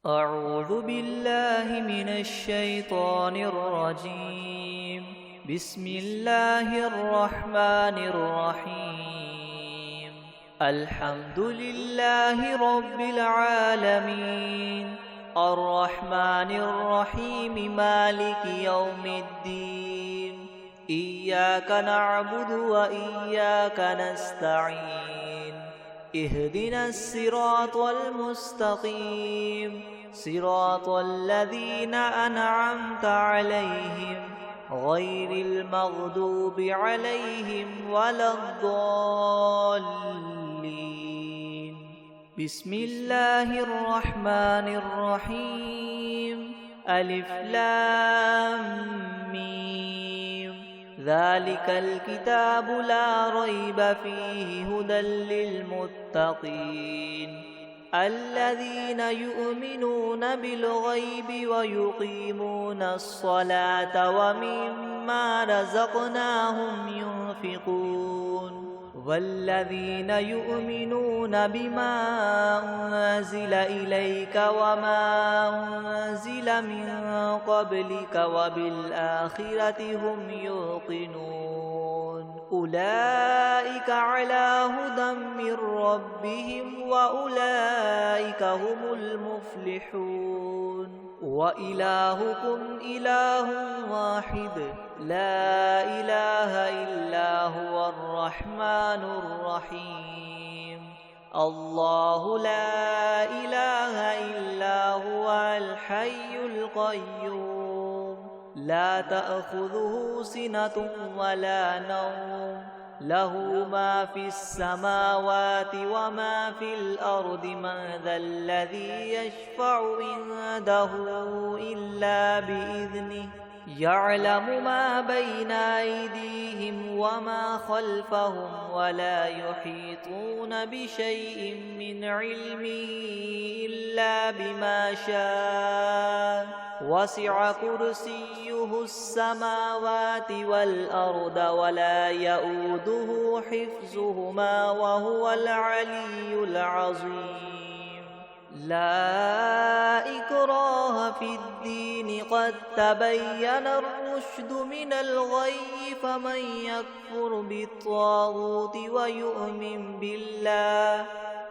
أعوذ بالله من الشيطان الرجيم. بسم الله الرحمن الرحيم. الحمد لله رب العالمين، الرحمن الرحيم، مالك يوم الدين. إياك نعبد وإياك نستعين. اهدنا الصراط المستقيم، صراط الذين أنعمت عليهم غير المغضوب عليهم ولا الضالين. بسم الله الرحمن الرحيم. ألف لام ميم. ذلك الكتاب لا ريب فيه هدى للمتقين الذين يؤمنون بالغيب ويقيمون الصلاة ومما رزقناهم ينفقون والذين يؤمنون بما أنزل إليك وما أنزل من قبلك وبالآخرة هم يوقنون أولئك على هدى من ربهم وأولئك هم المفلحون. وإلهكم إله واحد لا إله إلا هو الرحمن الرحيم. الله لا إله إلا هو الحي القيوم لا تأخذه سنة ولا نوم له ما في السماوات وما في الأرض. من ذا الذي يشفع عنده إلا بإذنه يعلم ما بين أيديهم وما خلفهم ولا يحيطون بشيء من علمه إلا بما شاء. وسع كرسيه السماوات والأرض ولا يؤوده حفظهما وهو العلي العظيم. لا إكراه في الدين قد تبين الرشد من الغي. فمن يكفر بالطاغوت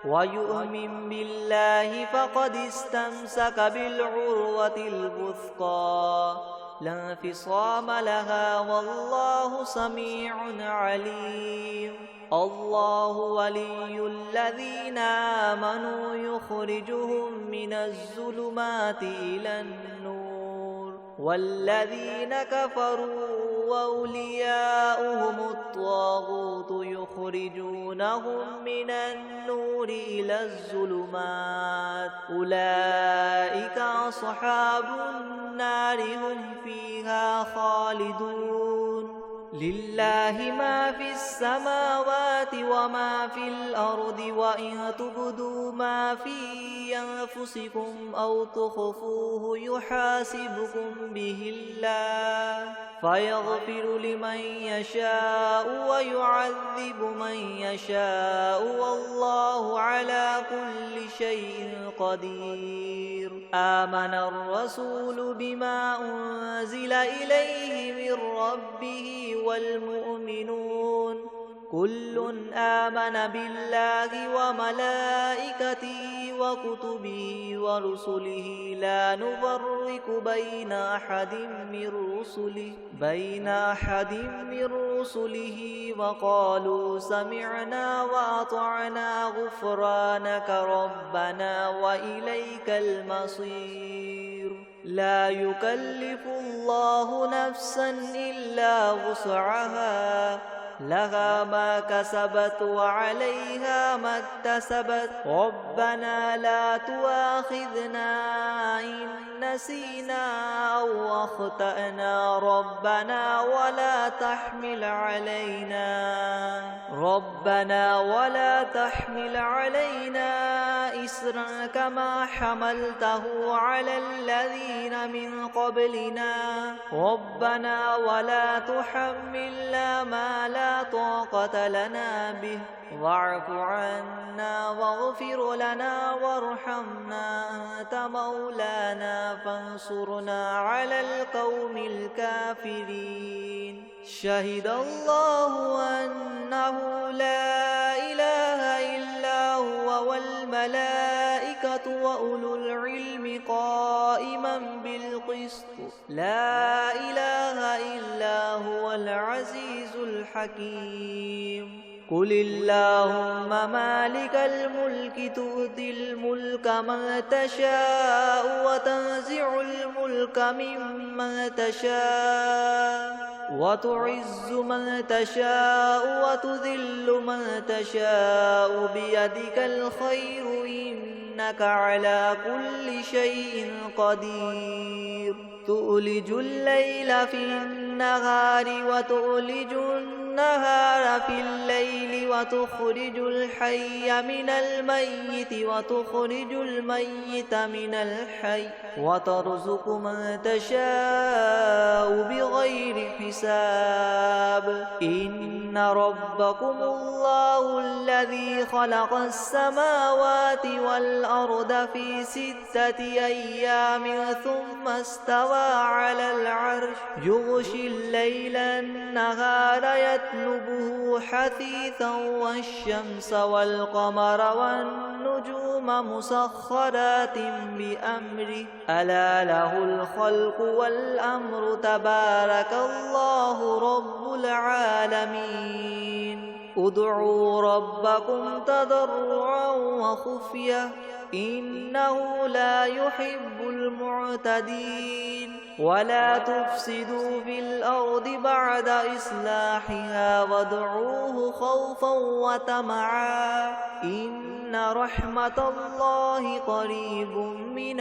ويؤمن بالله فقد استمسك بالعروة الوثقى لا انفصام لها والله سميع عليم. الله ولي الذين آمنوا يخرجهم من الظلمات إلى النور والذين كفروا وأولياؤهم الطاغوت يخرجونهم من النور إلى الظلمات. أولئك أصحاب النار هم فيها خالدون. لله ما في السماوات وما في الأرض وإن تبدوا ما في أنفسكم أو تخفوه يحاسبكم به الله فيغفر لمن يشاء ويعذب من يشاء والله على كل شيء قدير. آمن الرسول بما أنزل إليه من ربه والمؤمنون كل آمن بالله وملائكته وكتبه ورسله لا نفرق بين أحد من رسله وقالوا سمعنا وأطعنا غفرانك ربنا وإليك المصير. لا يكلف الله نفسا إلا وسعها لها ما كسبت وعليها ما اكتسبت. ربنا لا تؤاخذنا إن نسينا أو أخطأنا ربنا ولا تحمل علينا إصرا كما حملته على الذين من قبلنا ربنا ولا تحملنا ما لا لا طاقة لنا به واعف عنا واغفر لنا وارحمنا أنت مولانا فانصرنا على القوم الكافرين شهد الله أنه لا إله إلا هو والملائكة وأولو العلم قائما بالقسط لا إله إلا هو العزيز الحكيم قل اللهم مالك الملك تؤتي الملك من تشاء وتنزع الملك ممن تشاء وتعز من تشاء وتذل من تشاء بيدك الخير إنك على كل شيء قدير تؤلج الليل في النهار وتؤلج النهار في الليل وتخرج الحي من الميت وتخرج الميت من الحي وترزق من تشاء بغير حساب إن ربكم الله الذي خلق السماوات والأرض في 6 أيام ثم استوى على العرش يغشي الليل النهار يطلبه حثيثا والشمس والقمر والنجوم مسخرات بأمره ألا له الخلق والأمر تبارك الله رب العالمين ادعوا ربكم تضرعا وخفية إنه لا يحب المعتدين ولا تفسدوا في الأرض بعد إصلاحها وادعوه خوفا وطمعا إن رحمة الله قريب من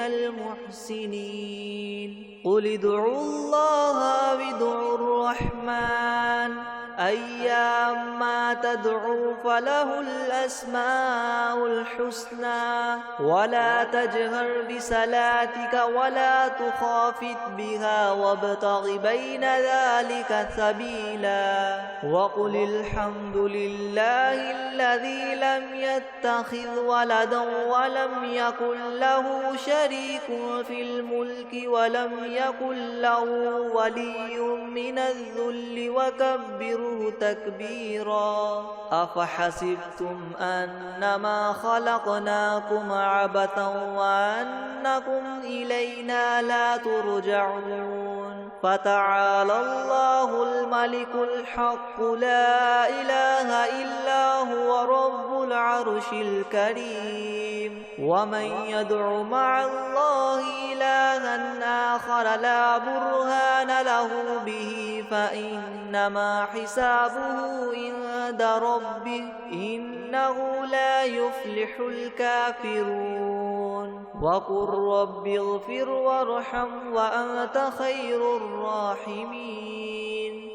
المحسنين قل ادعوا الله وادعوا الرحمن أيما تدعوا فله الأسماء الحسنى ولا تجهر بصلاتك ولا تخافت بها وابتغ بين ذلك سبيلا وقل الحمد لله الذي لم يتخذ ولدا ولم يكن له شريك في الملك ولم يكن له ولي من الذل وكبره تكبيرا أفحسبتم أنما خلقناكم عبثا وأنكم إلينا لا ترجعون فتعالى الله الملك الحق لا إله إلا هو رب العرش الكريم ومن يدع مع الله إلها آخر لا برهان له به فإنما حسابه عند ربه إنه لا يفلح الكافرون وقل رب اغفر وارحم وأنت خير الراحمين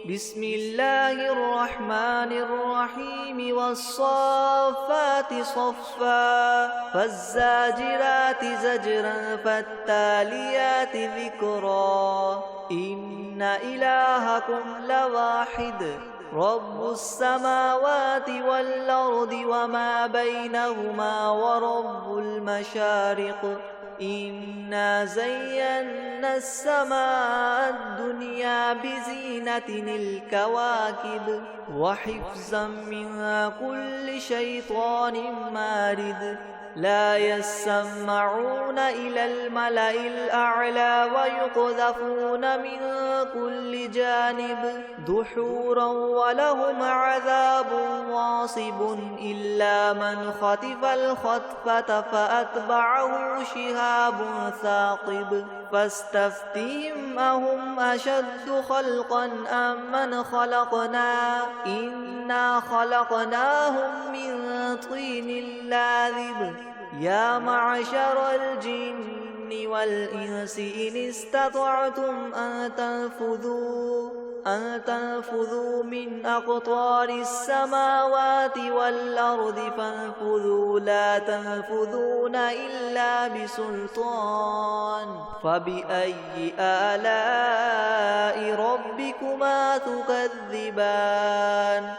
بسم الله الرحمن الرحيم والصافات صفا فالزاجرات زجرا فالتاليات ذكرا إن إلهكم لواحد رب السماوات والأرض وما بينهما ورب المشارق إنا زينا السماء الدنيا بزينة الكواكب وحفظا من كل شيطان مارد لا يسمعون إلى الملأ الأعلى ويقذفون من كل جانب دحورا ولهم عذاب واصب إلا من خطف الخطفة فأتبعه شهاب ثاقب فاستفتهم أهم أشد خلقا أم من خلقنا إنا خلقناهم من طين لاذب يا معشر الجن والجن والإنس إن استطعتم أن تنفذوا من أقطار السماوات والأرض فانفذوا لا تنفذون إلا بسلطان فبأي آلاء ربكما تكذبان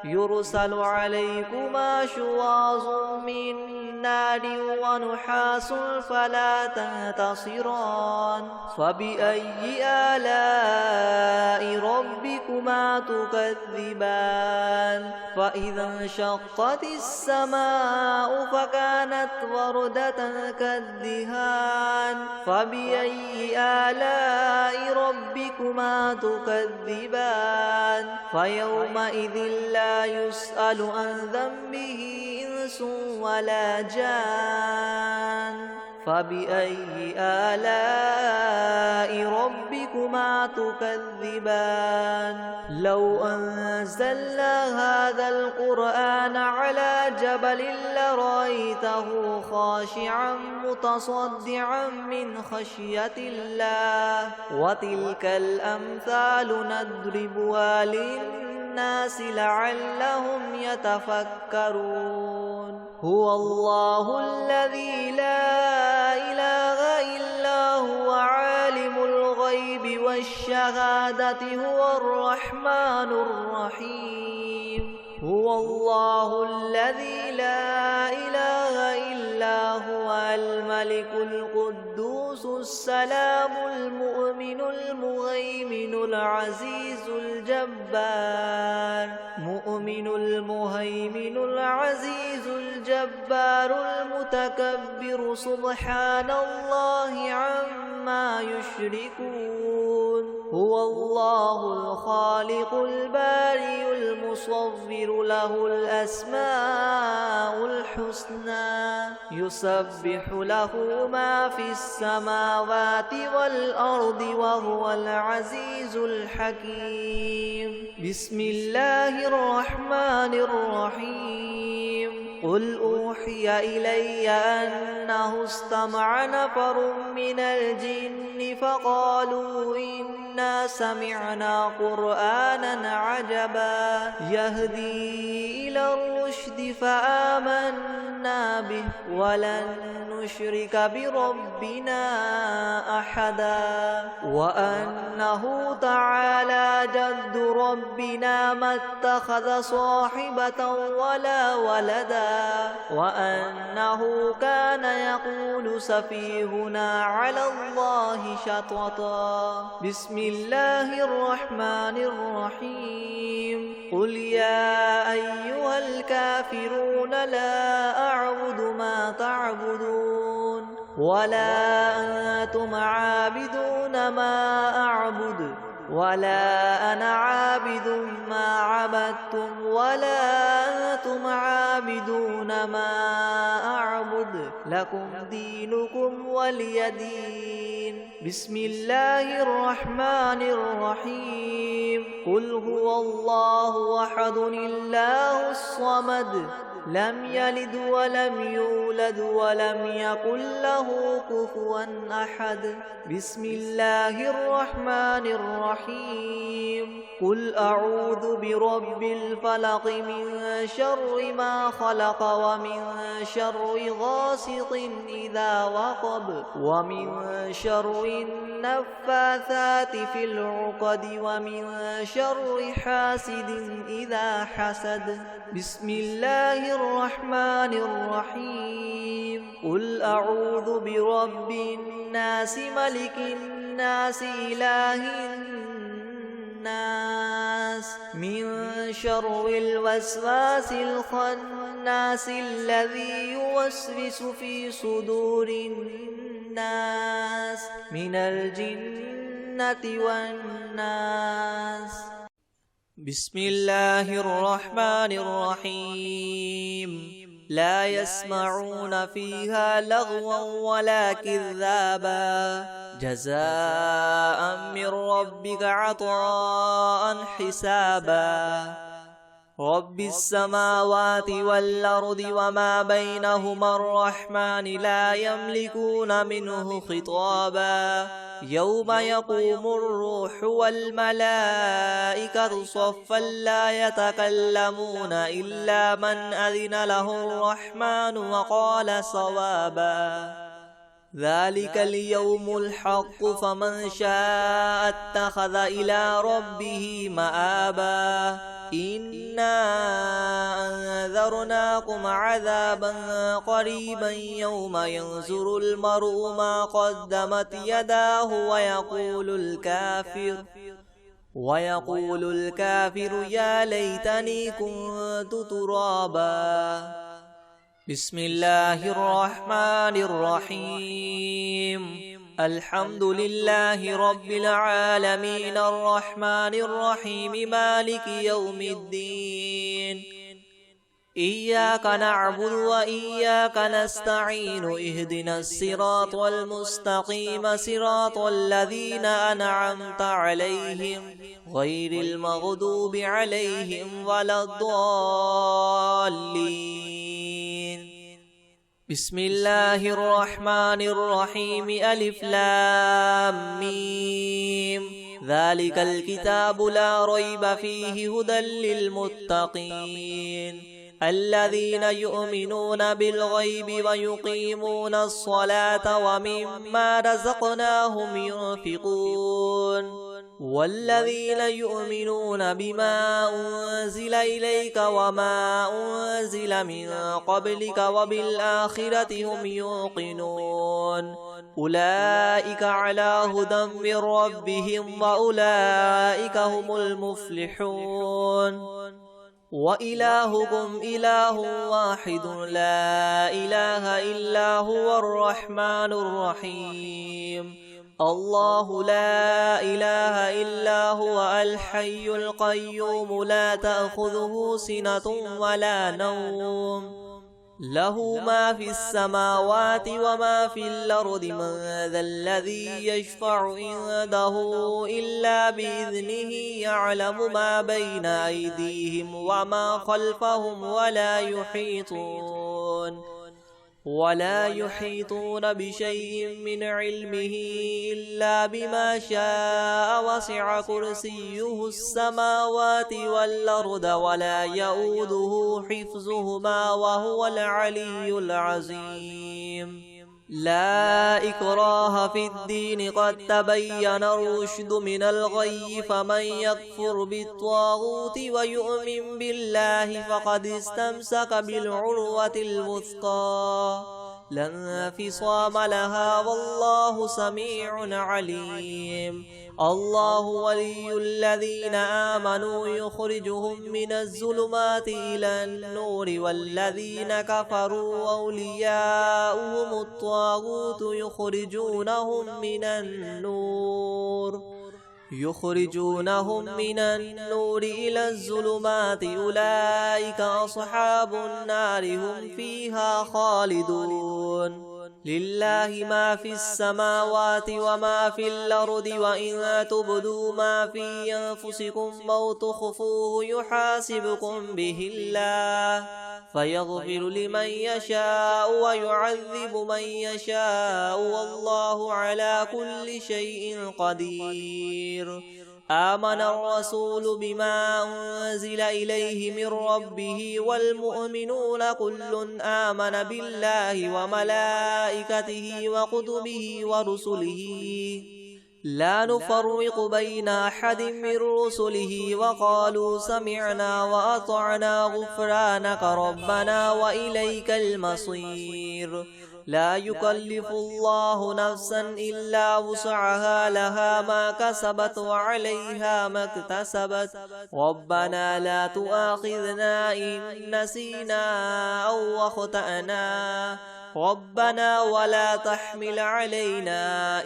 يرسل عليكما شواظ من نار ونحاس فلا تنتصران فبأي آلاء ربكما تكذبان فإذا انشقت السماء فكانت وردة كالدهان فبأي آلاء ربكما تكذبان فيومئذ لا يسأل عن ذنبه إنس ولا جان فبأي آلاء ربكما تكذبان لو أنزلنا هذا القرآن على جبل لرأيته خاشعا متصدعا من خشية الله وتلك الأمثال نضربها للناس لعلهم يتفكرون هو الله الذي لا إله إلا هو عالم الغيب والشهادة هو الرحمن الرحيم هو الله الذي لا إله إلا هو الملك القدوس السلام المؤمن المهيمن العزيز الجبار مؤمن المهيمن العزيز الجبار المتكبر سبحان الله عما يشركون هو الله الخالق البارئ المصور له الأسماء الحسنى يسبح له ما في السماوات والأرض وهو العزيز الحكيم بسم الله الرحمن الرحيم قل أوحي إلي أنه استمع نفر من الجن فقالوا إنا سمعنا قرآنا عجبا يهدي إلى الرشد فآمنا به ولن نشرك بربنا أحدا وأنه تعالى جد ربنا ما اتخذ صاحبة ولا ولدا وأنه كان يقول سفيهنا على الله شططا بسم الله الرحمن الرحيم قل يا أيها الكافرون لا أعبد ما تعبدون ولا أنتم عابدون ما أعبد ولا أنا عابد ما عبدتم ولا أنتم عابدون ما أعبد لكم دينكم ولي دين بسم الله الرحمن الرحيم قل هو الله أحد الله الصمد لم يلد ولم يولد ولم يكن له كفوا أحد بسم الله الرحمن الرحيم قل أعوذ برب الفلق من شر ما خلق ومن شر غاسق إذا وقب ومن شر النفاثات في العقد ومن شر حاسد إذا حسد بسم الله الرحمن الرحيم قل أعوذ برب الناس ملك الناس إله الناس من شر الوسواس الخناس الذي يوسوس في صدور الناس من الجنة والناس بسم الله الرحمن الرحيم لا يسمعون فيها لغوا ولا كذابا جزاء من ربك عطاء حسابا رب السماوات والأرض وما بينهما الرحمن لا يملكون منه خطابا يوم يقوم الروح والملائكة صفا لا يتكلمون إلا من أذن له الرحمن وقال صوابا ذلك اليوم الحق فمن شاء اتخذ إلى ربه مآبا إنا أنذرناكم عذابا قريبا يوم ينظر المرء ما قدمت يداه ويقول الكافر يا ليتني كنت ترابا. بسم الله الرحمن الرحيم الحمد لله رب العالمين الرحمن الرحيم مالك يوم الدين إياك نعبد وإياك نستعين اهدنا الصراط المستقيم صراط الذين أنعمت عليهم غير المغضوب عليهم ولا الضالين. بسم الله الرحمن الرحيم ألف لام ميم ذلك الكتاب لا ريب فيه هدى للمتقين الذين يؤمنون بالغيب ويقيمون الصلاة ومما رزقناهم ينفقون والذين يؤمنون بما أنزل إليك وما أنزل من قبلك وبالآخرة هم يوقنون أولئك على هدى من ربهم وأولئك هم المفلحون وإلهكم إله واحد لا إله إلا هو الرحمن الرحيم الله لا إله إلا هو الحي القيوم لا تأخذه سنة ولا نوم له ما في السماوات وما في الأرض من ذا الذي يشفع عنده إلا بإذنه يعلم ما بين أيديهم وما خلفهم ولا يحيطون بشيء من علمه إلا بما شاء وسع كرسيه السماوات والأرض ولا يؤوده حفظهما وهو العلي العظيم لا إكراه في الدين قد تبين الرشد من الغي فمن يكفر بالطاغوت ويؤمن بالله فقد استمسك بالعروة الوثقى لا انفصام لها والله سميع عليم الله ولي الذين آمنوا يخرجهم من الظلمات إلى النور والذين كفروا أولياؤهم الطاغوت يخرجونهم من النور إلى الظلمات أولئك أصحاب النار هم فيها خالدون لله ما في السماوات وما في الأرض وإن تبدوا ما في أنفسكم أو تخفوه يحاسبكم به الله فيغفر لمن يشاء ويعذب من يشاء والله على كل شيء قدير آمن الرسول بما أنزل إليه من ربه والمؤمنون كل آمن بالله وملائكته وكتبه ورسله لا نفرق بين أحد من رسله وقالوا سمعنا وأطعنا غفرانك ربنا وإليك المصير لا يكلف الله نفسا إلا وسعها لها ما كسبت وعليها ما اكتسبت ربنا لا تؤاخذنا إن نسينا أو أخطأنا ربنا ولا تحمل علينا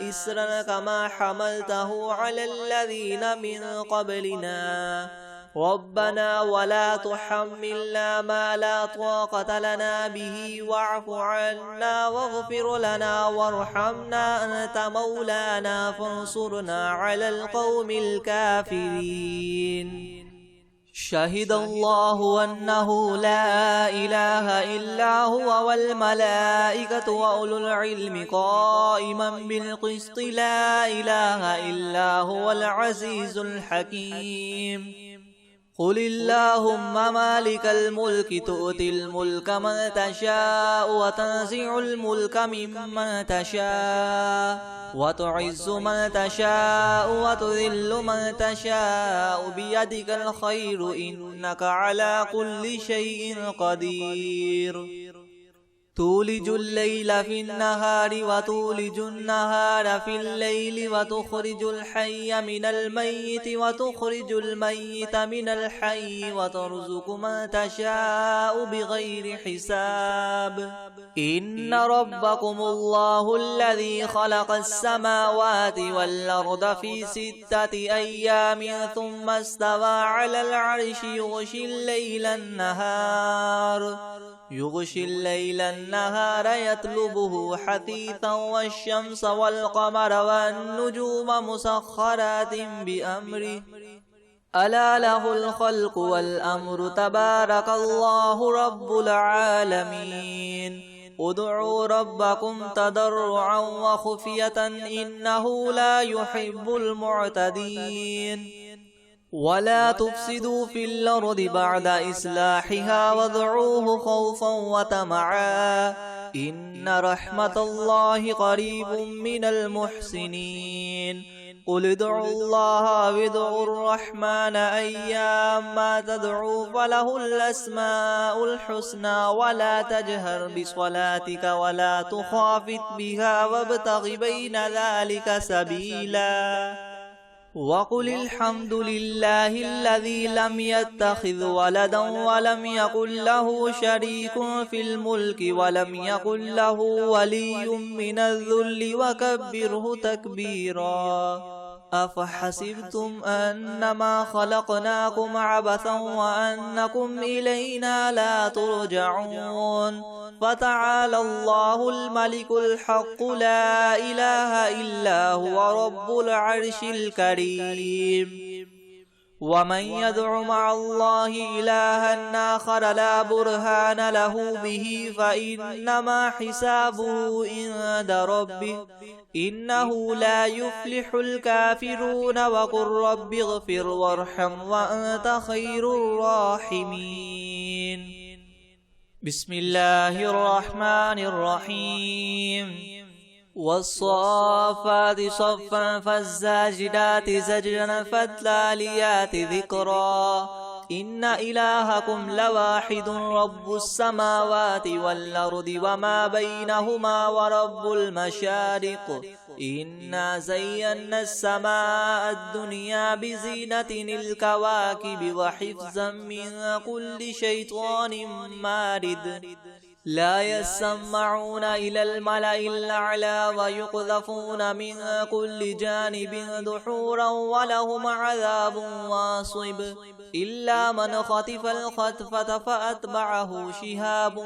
إسرا كما حملته على الذين من قبلنا ربنا ولا تحملنا ما لا طاقة لنا به واعف عنا واغفر لنا وارحمنا أنت مولانا فانصرنا على القوم الكافرين شهد الله أنه لا إله إلا هو والملائكة وأولو العلم قائما بالقسط لا إله إلا هو العزيز الحكيم قل اللهم مالك الملك تؤتي الملك من تشاء وتنزع الملك ممن تشاء وتعز من تشاء وتذل من تشاء بيدك الخير إنك على كل شيء قدير تولج الليل في النهار وتولج النهار في الليل وتخرج الحي من الميت وتخرج الميت من الحي وترزق من تشاء بغير حساب إن ربكم الله الذي خلق السماوات والأرض في 6 أيام ثم استوى على العرش يغشي الليل النهار يطلبه حثيثا والشمس والقمر والنجوم مسخرات بأمره ألا له الخلق والأمر تبارك الله رب العالمين ادعوا ربكم تضرعا وخفية إنه لا يحب المعتدين ولا تفسدوا في الأرض بعد إصلاحها وادعوه خوفا وطمعا إن رحمة الله قريب من المحسنين قل ادعوا الله وادعوا الرحمن أيما تدعوا فله الأسماء الحسنى ولا تجهر بصلاتك ولا تخافت بها وابتغ بين ذلك سبيلا وقل الحمد لله الذي لم يتخذ ولدا ولم يكن له شريك في الملك ولم يكن له ولي من الذل وكبره تكبيرا أفحسبتم أنما خلقناكم عبثا وأنكم إلينا لا ترجعون فتعالى الله الملك الحق لا إله إلا هو رب العرش الكريم ومن يدع مع الله إلها آخر لا برهان له به فإنما حسابه عند ربه إنه لا يفلح الكافرون وقل رب اغفر وارحم وأنت خير الراحمين بسم الله الرحمن الرحيم والصافات صفا فالزاجدات زجرا فالتاليات ذكرا إن إلهكم لواحد رب السماوات والأرض وما بينهما ورب المشارق إنا زينا السماء الدنيا بزينة الكواكب وحفظا من كل شيطان مارد لا يسمعون إلى الملأ الأعلى ويقذفون من كل جانب دحورا ولهم عذاب واصب إلا من خطف الخطفة فأتبعه شهاب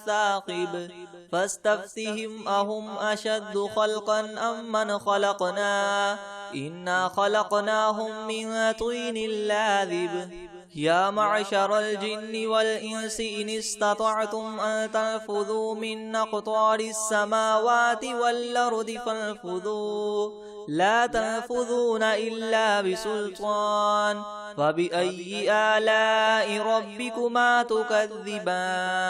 ثاقب فاستفتهم أهم أشد خلقا أم من خلقنا إنا خلقناهم من طين لاذب يا معشر الجن والإنس إن استطعتم أن تنفذوا من أقطار السماوات والأرض فانفذوا لا تنفذون إلا بسلطان فبأي آلاء ربكما تكذبان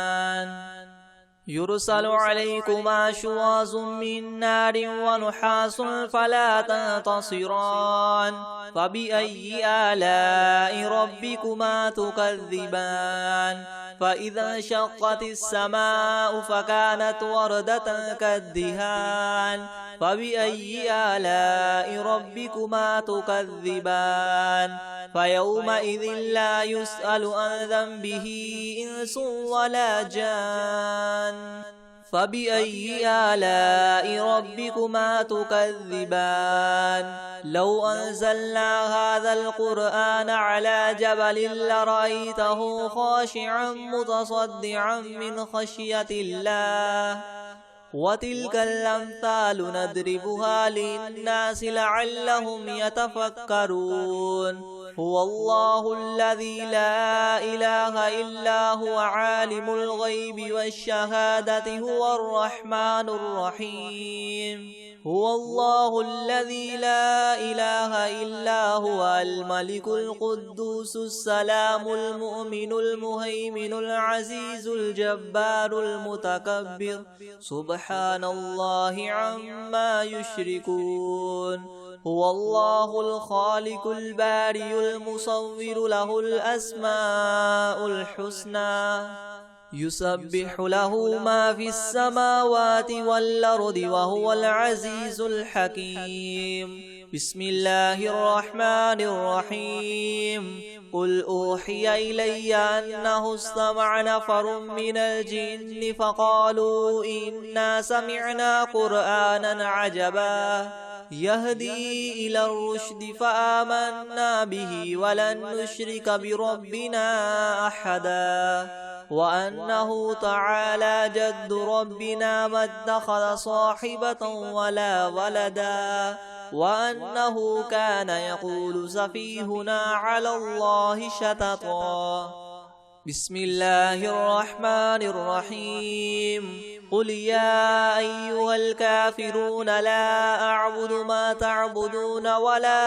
يرسل عليكما شواظ من نار ونحاس فلا تنتصران فبأي آلاء ربكما تكذبان فإذا انشقت السماء فكانت وردة كالدهان فبأي آلاء ربكما تكذبان فيومئذ لا يسأل عن ذنبه إنس ولا جان فبأي آلاء ربكما تكذبان لو أنزلنا هذا القرآن على جبل لرأيته خاشعا متصدعا من خشية الله وتلك الأمثال نضربها للناس لعلهم يتفكرون هو الله الذي لا إله إلا هو عالم الغيب والشهادة هو الرحمن الرحيم هو الله الذي لا إله إلا هو الملك القدوس السلام المؤمن المهيمن العزيز الجبار المتكبر سبحان الله عما يشركون هو الله الخالق البارئ المصور له الأسماء الحسنى يسبح له ما في السماوات والأرض وهو العزيز الحكيم بسم الله الرحمن الرحيم قل أوحي إلي أنه استمع نفر من الجن فقالوا إنا سمعنا قرآنا عجبا يهدي إلى الرشد فآمنا به ولن نشرك بربنا أحدا وأنه تعالى جد ربنا ما اتخذ صاحبة ولا ولدا وأنه كان يقول سفيهنا على الله شططا بسم الله الرحمن الرحيم قل يا أيها الكافرون لا أعبد ما تعبدون ولا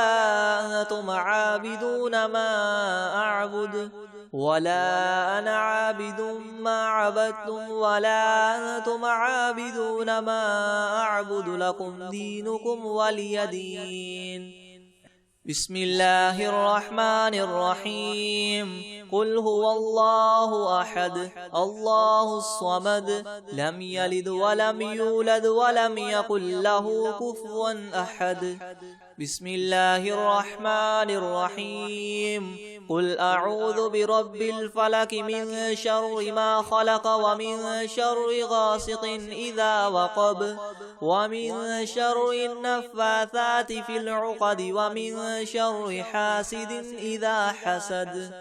أنتم عابدون ما أعبد ولا أنا عابد ما عبدتم ولا أنتم عابدون ما أعبد لكم دينكم ولي دين بسم الله الرحمن الرحيم قل هو الله أحد الله الصمد لم يلد ولم يولد ولم يكن له كفوا أحد بسم الله الرحمن الرحيم قل أعوذ برب الفلك من شر ما خلق ومن شر غاسق إذا وقب ومن شر النفاثات في العقد ومن شر حاسد إذا حسد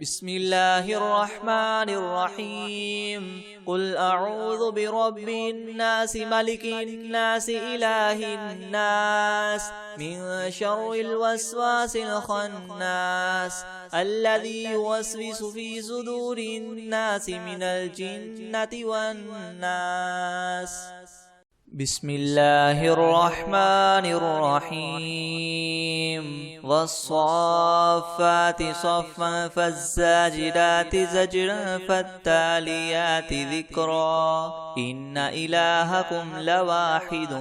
بسم الله الرحمن الرحيم قل أعوذ برب الناس ملك الناس إله الناس من شر الوسواس الخناس الذي يوسوس في صدور الناس من الجنة والناس بسم الله الرحمن الرحيم والصافات صفا فالزاجرات زجرا فالتاليات ذكرا إن إلهكم لواحد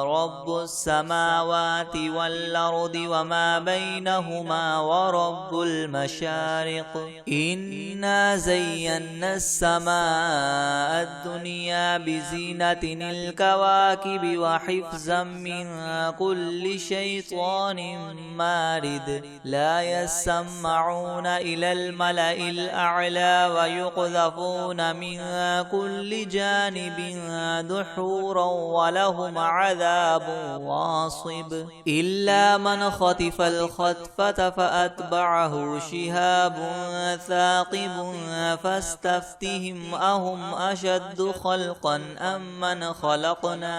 رب السماوات والأرض وما بينهما ورب المشارق إنا زينا السماء الدنيا بزينة الكواكب وحفظا من كل شيطان مارد لا يسمعون إلى الملأ الأعلى ويقذفون من كل جانب دحورا ولهم عذاب واصب إلا من خطف الخطفة فأتبعه شهاب ثاقب فاستفتهم أهم أشد خلقا أم من خلقنا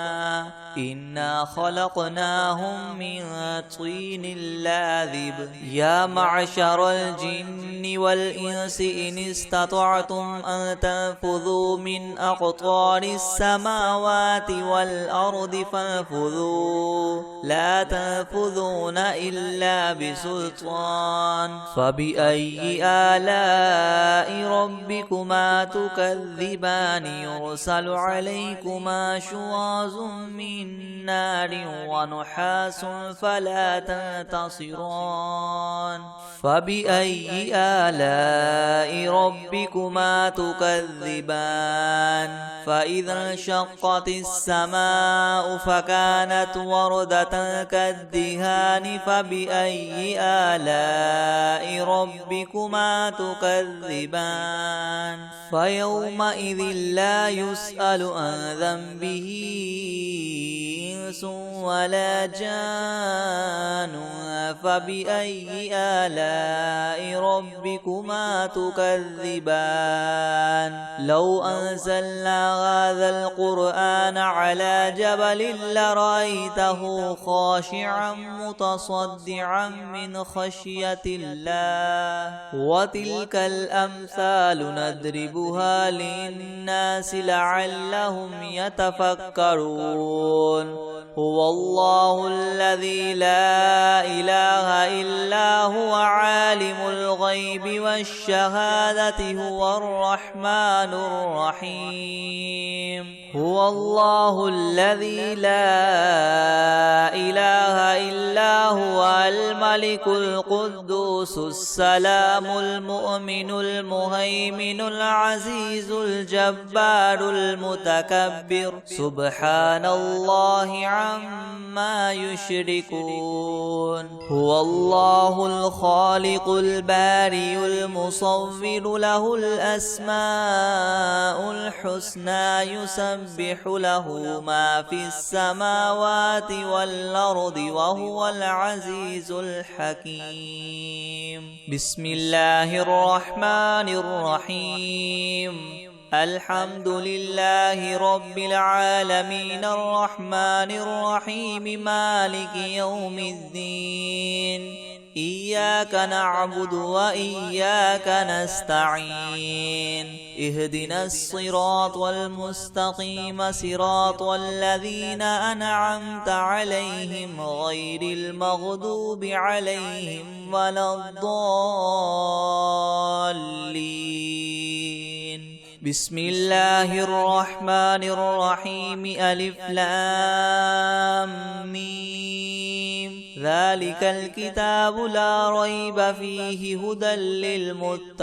إنا خلقناهم من طين لاذب يا معشر الجن والإنس إن استطعتم أن تنفذوا من أقطار السماوات والأرض فانفذوا لا تنفذون إلا بسلطان فبأي آلاء ربكما تكذبان يرسل عليكما شواظ من نار ونحاس فلا تنتصران فبأي آلاء ربكما تكذبان فإذا انشقت السماء فكانت وردة كالدهان فبأي آلاء ربكما تكذبان فيومئذ لا يسأل عن ذنبه إنس ولا جان فبأي آلاء ربكما تكذبان لو أنزلنا هذا القرآن على جبل لرأيته خاشعا متصدعا من خشية الله وتلك الأمثال نضربها للناس لعلهم يتفكرون هو الله الذي لا إله إلا هو عالم الغيب والشهادة هو الرحمن الرحيم هو الله الذي لا إله إلا هو الملك القدوس السلام المؤمن المهيمن العزيز الجبار المتكبر سبحان الله عما يشركون هو الله الخالق البارئ المصور له الأسماء الحسنى يسبح له ما في السماوات والأرض وهو العزيز الحكيم بسم الله الرحمن الرحيم الحمد لله رب العالمين الرحمن الرحيم مالك يوم الدين إياك نعبد وإياك نستعين اهدنا الصراط المستقيم صراط الذين أنعمت عليهم غير المغضوب عليهم ولا الضالين بسم الله الرحمن الرحيم ألف لام ميم ذلك الكتاب لا ريب فيه هدى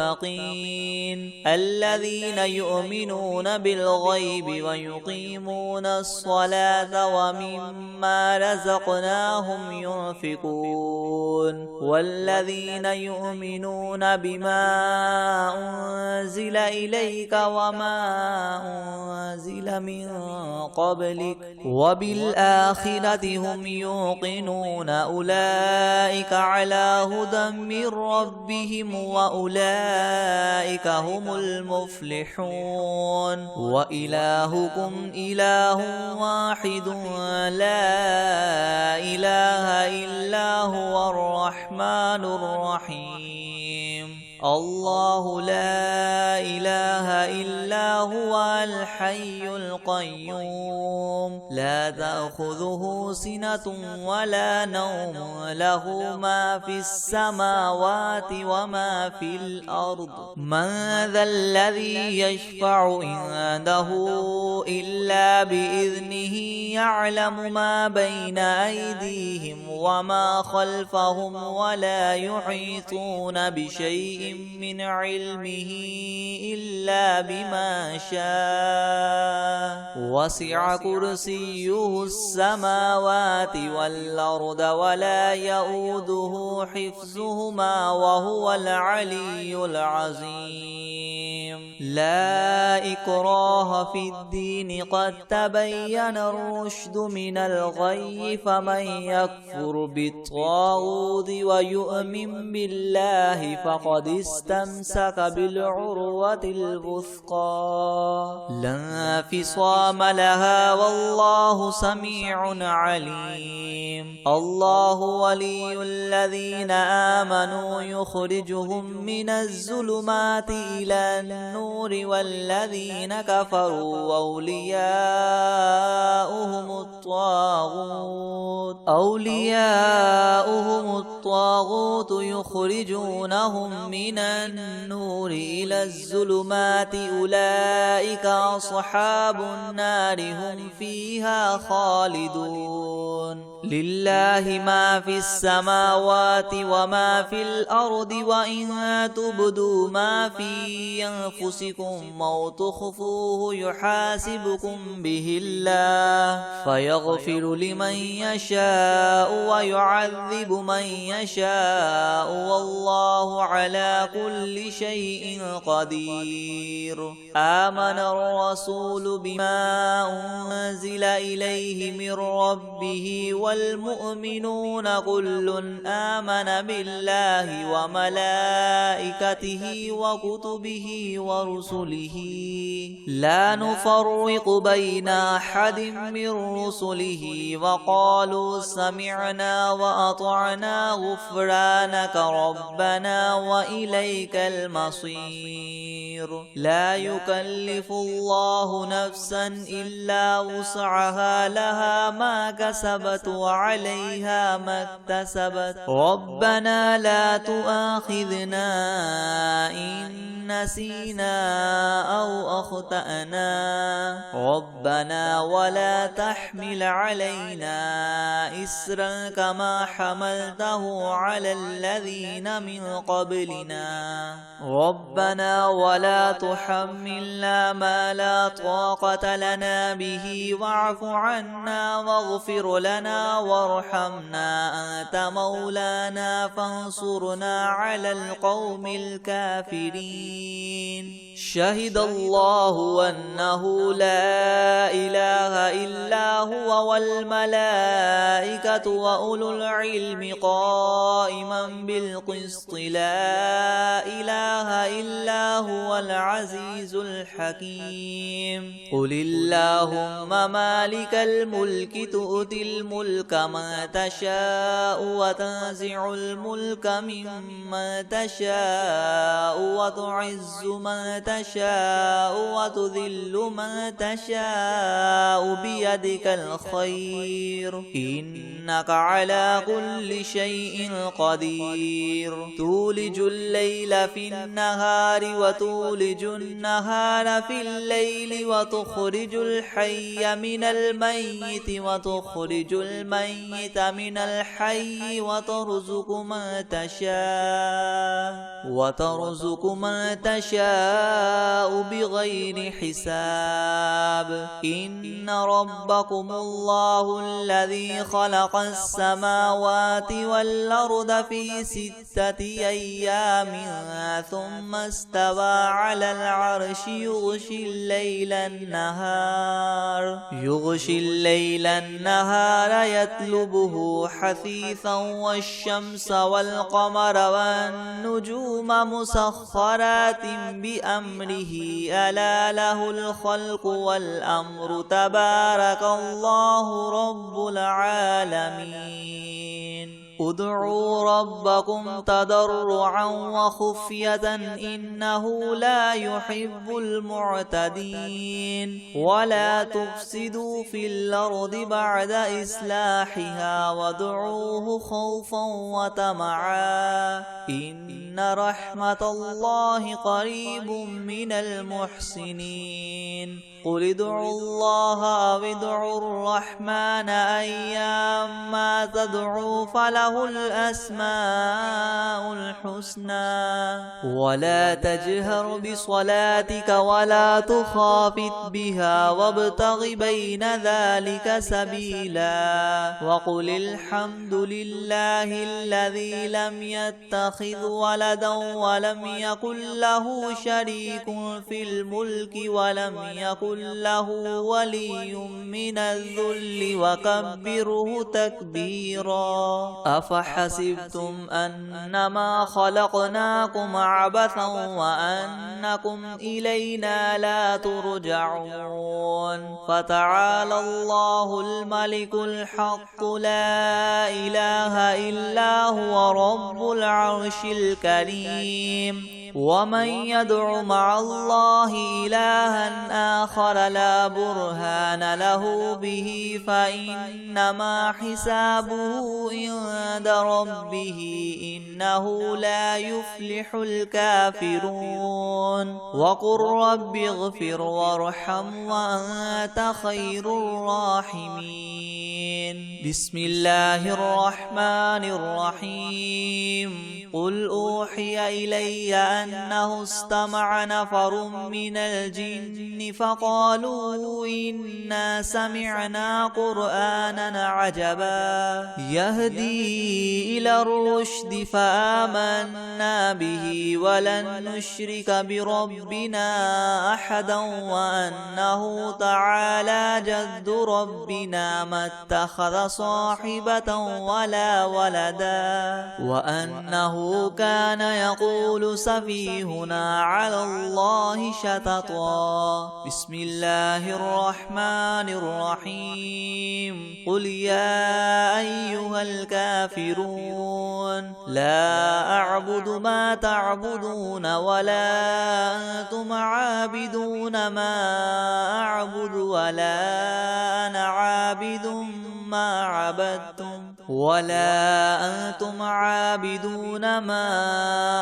للمتقين الذين يؤمنون بالغيب ويقيمون الصلاة ومما رزقناهم ينفقون والذين يؤمنون بما أنزل إليك وما أنزل من قبلك وبالآخرة هم يوقنون أولئك على هدى من ربهم وأولئك هم المفلحون وإلهكم إله واحد لا إله إلا هو الرحمن الرحيم الله لا إله إلا هو الحي القيوم لا تأخذه سنة ولا نوم له ما في السماوات وما في الأرض من ذا الذي يشفع عنده إلا بإذنه يعلم ما بين أيديهم وما خلفهم ولا يحيطون بشيء من علمه إلا بما شاء وسع كرسيه السماوات والأرض ولا يؤوده حفظهما وهو العلي العظيم لا إكراه في الدين قد تبين الرشد من الغي فمن يكفر بالطاغوت ويؤمن بالله فقد استمسك بالعروة الوثقى لا انفصام لها والله سميع عليم الله ولي الذين آمنوا يخرجهم من الظلمات إلى النور والذين كفروا أولياؤهم الطاغوت يخرجونهم من النور إلى الظلمات أولئك أصحاب النار هم فيها خالدون لله ما في السماوات وما في الأرض وإن تبدوا ما في أنفسكم أو تخفوه يحاسبكم به الله فيغفر لمن يشاء ويعذب من يشاء والله على كل شيء قدير. آمن الرسول بما أنزل إليه من ربه والمؤمنون كل آمن بالله وملائكته وكتبه ورسله لا نفرق بين أحد من رسله وقالوا سمعنا وأطعنا غفرانك ربنا وإليك المصير. لا يكلف الله نفسا إلا وسعها لها ما كسبت وعليها ما اكتسبت ربنا لا تؤاخذنا إن نسينا أو أخطأنا ربنا ولا تحمل علينا إسرا كما حملته على الذين من قبلنا ربنا ولا تحملنا ما لا طاقة لنا به واعف عنا واغفر لنا وارحمنا أنت مولانا فانصرنا على القوم الكافرين. شهد الله أنه لا إله إلا هو والملائكة وأولو العلم قائما بالقسط لا إله إلا هو العزيز الحكيم. قل اللهم مالك الملك تؤتي الملك من تشاء وتنزع الملك ممن تشاء وتعز من تشاء وتذل من تشاء بيدك الخير إنك على كل شيء قدير. تولج الليل في النهار وتولج النهار في الليل وتخرج الحي من الميت وتخرج الميت من الحي وترزق من تشاء بغير حساب. إن ربكم الله الذي خلق السماوات والأرض في 6 أيام ثم استوى على العرش يغشي الليل النهار يطلبه حثيثا والشمس والقمر والنجوم مسخرات بأمره ألا له الخلق والأمر تبارك الله رب العالمين. ادعوا ربكم تضرعا وخفية إنه لا يحب المعتدين. ولا تفسدوا في الأرض بعد إصلاحها وادعوه خوفا وطمعا إن رحمة الله قريب من المحسنين. قل ادعوا الله أو ادعوا الرحمن أيما تدعوا فله الأسماء الحسنى. ولا تجهر بصلاتك ولا تخافت بها وابتغ بين ذلك سبيلا. وقل الحمد لله الذي لم يتخذ ولدا ولم يكن له شريك في الملك ولم يكن له ولي من الذل وكبره تكبيرا. أفحسبتم أنما خلقناكم عبثا وأنكم إلينا لا ترجعون. فتعالى الله الملك الحق لا إله إلا هو رب العرش الكريم. ومن يدع مع الله إلها آخر لا برهان له به فإنما حسابه عند ربه إنه لا يفلح الكافرون وقل رب اغفر وارحم وأنت خير الراحمين بسم الله الرحمن الرحيم قل أوحي إلي أنه استمع نفر من الجن فقالوا إنا سمعنا قرآنا عجبا يهدي إلى الرشد فآمنا به ولن نشرك بربنا أحدا وأنه تعالى جد ربنا ما اتخذ صاحبة ولا ولدا وأنه كان يقول سفيهنا على الله شططا بسم الله الرحمن الرحيم قل يا أيها الكافرون لا أعبد ما تعبدون ولا أنتم عابدون ما أعبد ولا أنا عابد ما عبدتم ولا أنتم عابدون ما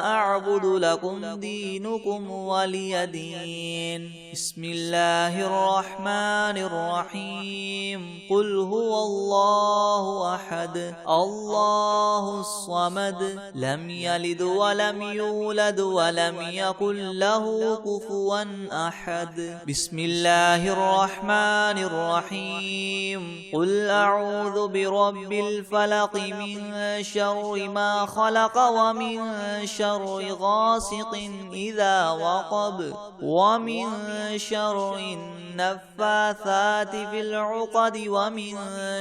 أعبد لكم دينكم ولي دين بسم الله الرحمن الرحيم قل هو الله أحد الله الصمد لم يلد ولم يولد ولم يكن له كفوا أحد بسم الله الرحمن الرحيم قل أعوذ برب الفلق من شر ما خلق ومن شر غاسق إذا وقب ومن شر النفاثات في العقد ومن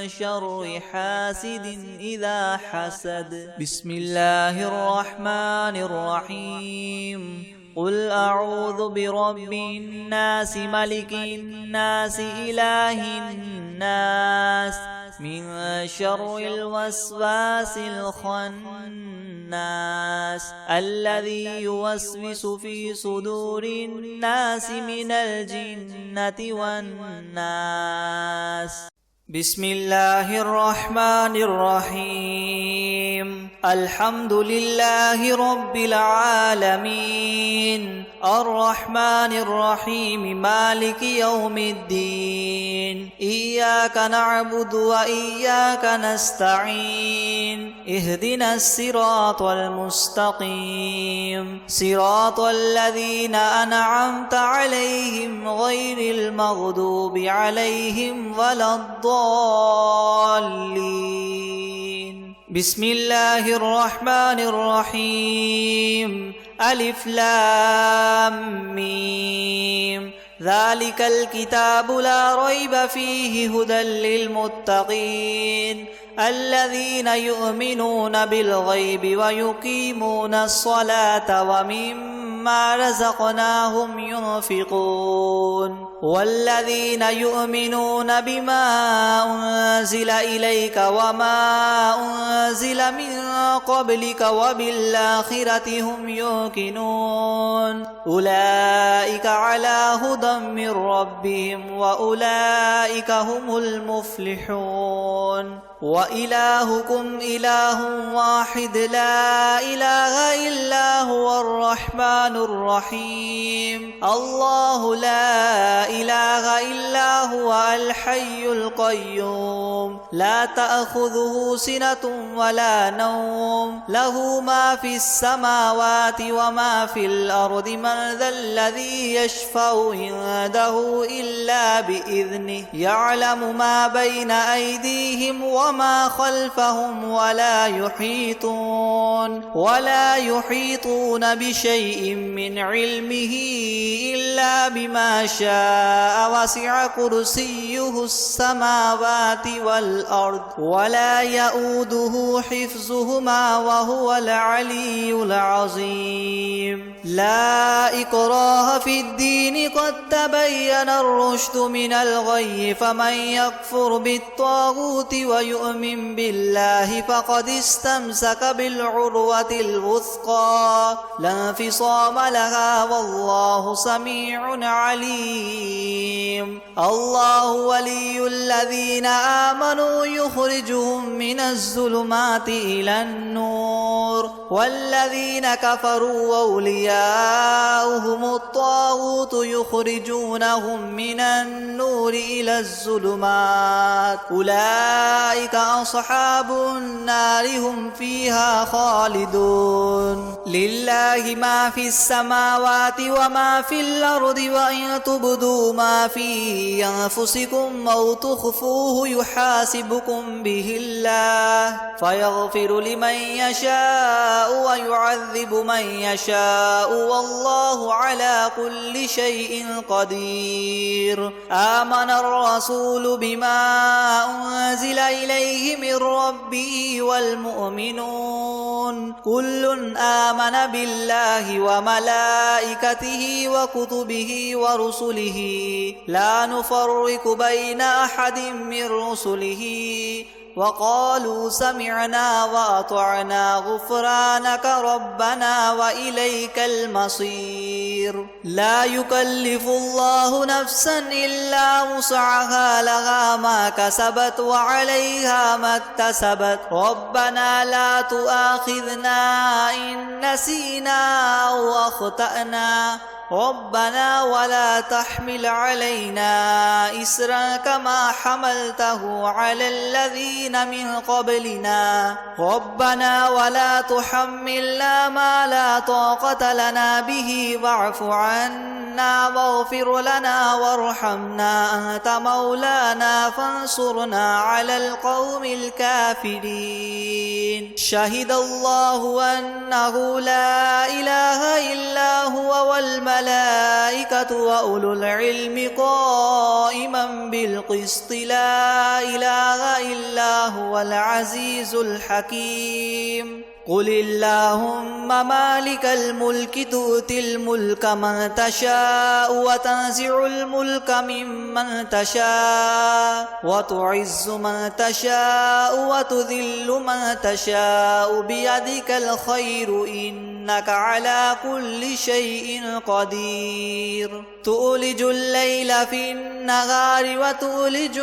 شر حاسد إذا حسد بسم الله الرحمن الرحيم قل أعوذ برب الناس ملك الناس إله الناس من شر الوسواس الخناس الذي يوسوس في صدور الناس من الجنة والناس بسم الله الرحمن الرحيم الحمد لله رب العالمين الرحمن الرحيم مالك يوم الدين إياك نعبد وإياك نستعين اهدنا الصراط المستقيم صراط الذين أنعمت عليهم غير المغضوب عليهم ولا الضالين بسم الله الرحمن الرحيم ألف لام ميم ذلك الكتاب لا ريب فيه هدى للمتقين الذين يؤمنون بالغيب ويقيمون الصلاة ومما رزقناهم ينفقون والذين يؤمنون بما أنزل إليك وما أنزل من قبلك وبالآخرة هم يوقنون أولئك على هدى من ربهم وأولئك هم المفلحون وإلهكم إله واحد لا إله إلا هو الرحمن الرحيم الله لا إله إلا هو الحي القيوم لا تأخذه سنة ولا نوم له ما في السماوات وما في الأرض من ذا الذي يشفع عنده إلا بإذنه يعلم ما بين أيديهم وما خلفهم ولا يحيطون بشيء من من علمه إلا بما شاء وسع كرسيه السماوات والأرض ولا يؤوده حفظهما وهو العلي العظيم لا إكراه في الدين قد تبين الرشد من الغي فمن يكفر بالطاغوت ويؤمن بالله فقد استمسك بالعروة الوثقى لا انفصام لها والله سميع عليم الله ولي الذين آمنوا يخرجهم من الظلمات إلى النور والذين كفروا أولياؤهم الطاغوت يخرجونهم من النور إلى الظلمات أولئك أصحاب النار هم فيها خالدون لله ما في السماوات وما في الأرض وإن تبدوا ما في أنفسكم أو تخفوه يحاسبكم به الله فيغفر لمن يشاء ويعذب من يشاء والله على كل شيء قدير آمن الرسول بما أنزل إليه من ربه والمؤمنون كل آمن بالله وملائكته وكتبه ورسله لا نفرق بين أحد من رسله وقالوا سمعنا وأطعنا غفرانك ربنا وإليك المصير لا يكلف الله نفسا إلا وسعها لها ما كسبت وعليها ما اكتسبت ربنا لا تؤاخذنا إن نسينا أو أخطأنا ربنا ولا تحمل علينا إسرا كما حملته على الذين من قبلنا ربنا ولا تحملنا ما لا طاقة لنا به واعف عنا واغفر لنا وارحمنا أنت مولانا فانصرنا على القوم الكافرين شهد الله أنه لا إله إلا هو والملائكة وأولو العلم قائما بالقسط لا إله إلا هو العزيز الحكيم قل اللهم مالك الملك تؤتي الملك من تشاء وتنزع الملك ممن تشاء وتعز من تشاء وتذل من تشاء بيدك الخير إنك على كل شيء قدير تولج الليل في النهار وتولج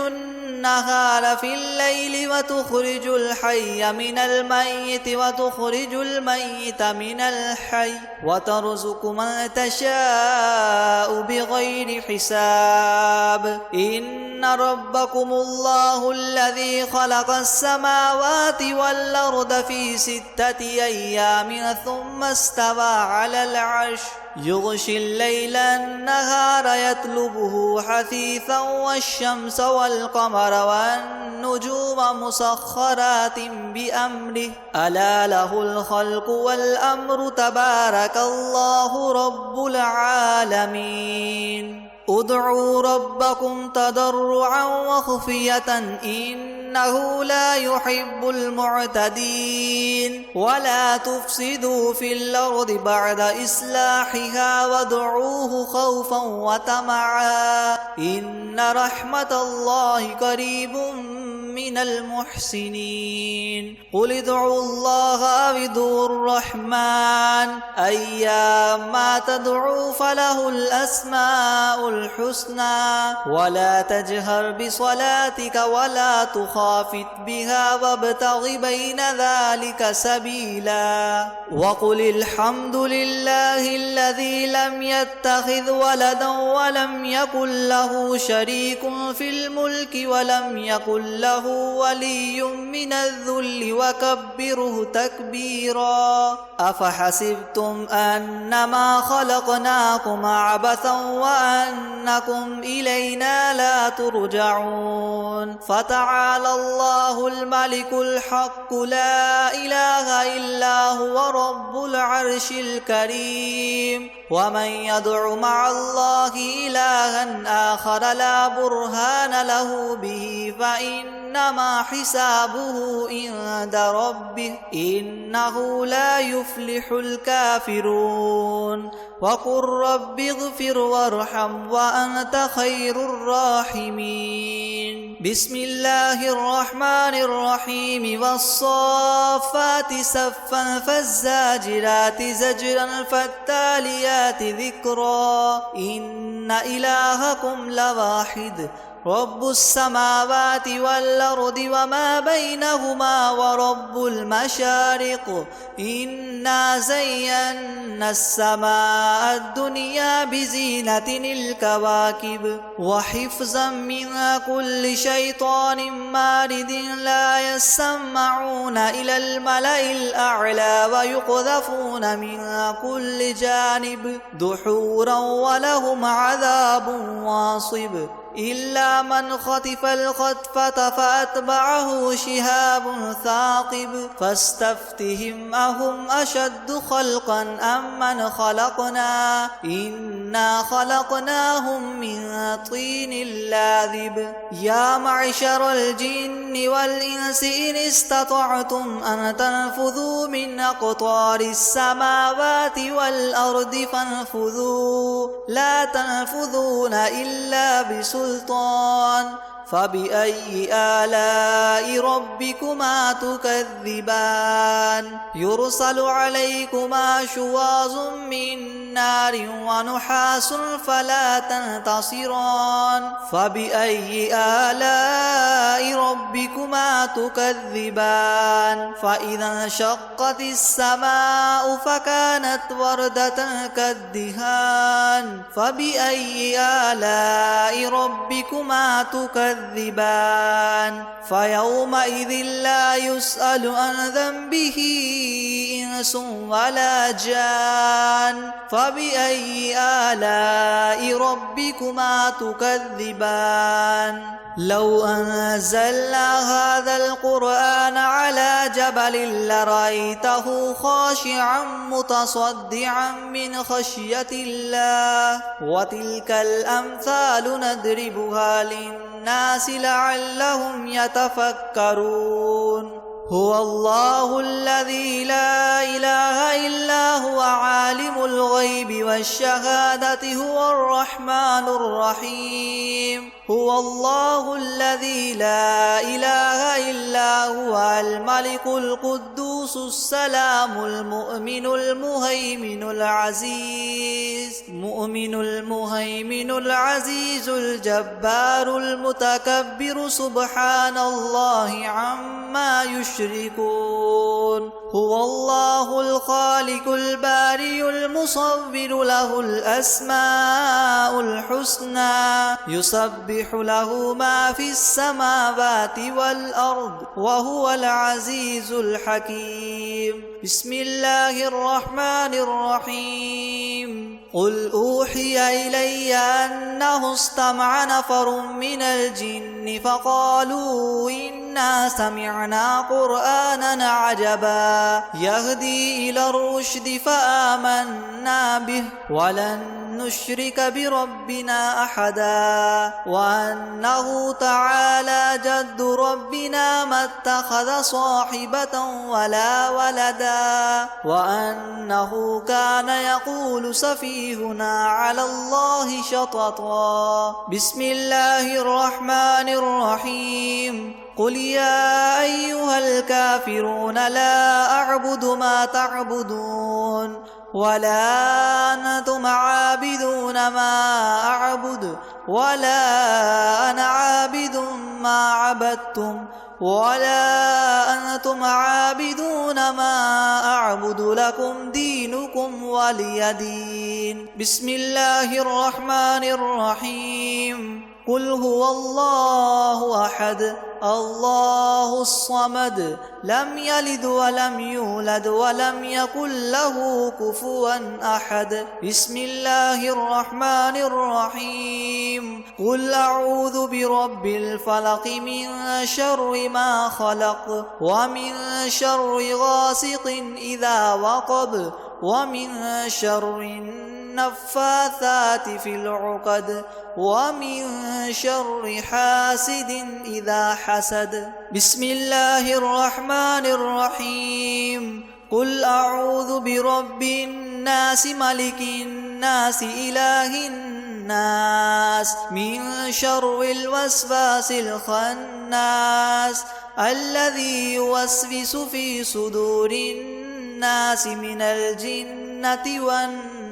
النهار في الليل وتخرج الحي من الميت وتخرج الميت من الحي وترزق من تشاء بغير حساب إن ربكم الله الذي خلق السماوات والأرض في 6 أيام ثم استوى على العرش يغشي الليل النهار يطلبه حثيثا والشمس والقمر والنجوم مسخرات بأمره ألا له الخلق والأمر تبارك الله رب العالمين ادعوا ربكم تضرعا وخفية إنه لا يحب المعتدين ولا تفسدوا في الأرض بعد إصلاحها وادعوه خوفا وطمعا إن رحمة الله قريب من المحسنين قل ادعوا الله أو ادعوا الرحمن أيما تدعوا فله الأسماء الحسنى ولا تجهر بصلاتك ولا تخافت بها وابتغ بين ذلك سبيلا وقل الحمد لله الذي لم يتخذ ولدا ولم يكن له شريك في الملك ولم يكن له ولي من الذل وكبره تكبيرا أفحسبتم أنما خلقناكم عبثا وأنكم إلينا لا ترجعون فتعالى الله الملك الحق لا إله إلا هو رب العرش الكريم ومن يدع مع الله إلها آخر لا برهان له به فإنما حسابه عند ربه إنه لا يفلح الكافرون وقل رب اغفر وارحم وأنت خير الراحمين بسم الله الرحمن الرحيم والصافات صفا فالزاجرات زجرا فالتاليات ذكرا إن إلهكم لواحد رب السماوات والأرض وما بينهما ورب المشارق إنا زينا السماء الدنيا بزينة الكواكب وحفظا من كل شيطان مارد لا يسمعون إلى الملأ الأعلى ويقذفون من كل جانب دحورا ولهم عذاب واصب إلا من خطف الخطفة فأتبعه شهاب ثاقب فاستفتهم أهم أشد خلقا أم من خلقنا إنا خلقناهم من طين لاذب يا معشر الجن والإنس إن استطعتم أن تنفذوا من أقطار السماوات والأرض فانفذوا لا تنفذون إلا بسلطان فبأي آلاء ربكما تكذبان يرسل عليكما شواظ من نار ونحاس فلا تنتصران فبأي آلاء ربكما تكذبان فإذا انشقت السماء فكانت وردة كالدهان فبأي آلاء ربكما تكذبان فيومئذ لا يسأل عن ذنبه إنس ولا جان فبأي آلاء ربكما تكذبان لو أنزلنا هذا القرآن على جبل لرأيته خاشعا متصدعا من خشية الله وتلك الأمثال نضربها للناس لعلهم يتفكرون هو الله الذي لا إله إلا هو عالم الغيب والشهادة هو الرحمن الرحيم هو الله الذي لا إله إلا هو الملك القدوس السلام المؤمن المهيمن العزيز الجبار المتكبر سبحان الله عما يشركون هو الله الخالق البارئ المصور له الأسماء الحسنى يسبح له ما في السماوات والأرض وهو العزيز الحكيم بسم الله الرحمن الرحيم قل أوحي إلي أنه استمع نفر من الجن فقالوا إنا سمعنا قرآنا عجبا يهدي إلى الرشد فآمنا به ولن نشرك بربنا أحدا وأنه تعالى جد ربنا ما اتخذ صاحبة ولا ولدا وأنه كان يقول سفيهنا على الله شططا بسم الله الرحمن الرحيم قل يا أيها الكافرون لا أعبد ما تعبدون ولا أنتم عابدون ما أعبد ولا أنا عابد ما عبدتم ولا أنتم عابدون ما أعبد لكم دينكم ولي دين بسم الله الرحمن الرحيم قل هو الله أحد الله الصمد لم يلد ولم يولد ولم يكن له كفوا أحد بسم الله الرحمن الرحيم قل أعوذ برب الفلق من شر ما خلق ومن شر غاسق إذا وقب ومن شر النفاثات في العقد ومن شر حاسد إذا حسد بسم الله الرحمن الرحيم قل أعوذ برب الناس ملك الناس إله الناس من شر الوسواس الخناس الذي يوسوس في صدور الناس من الجنة والناس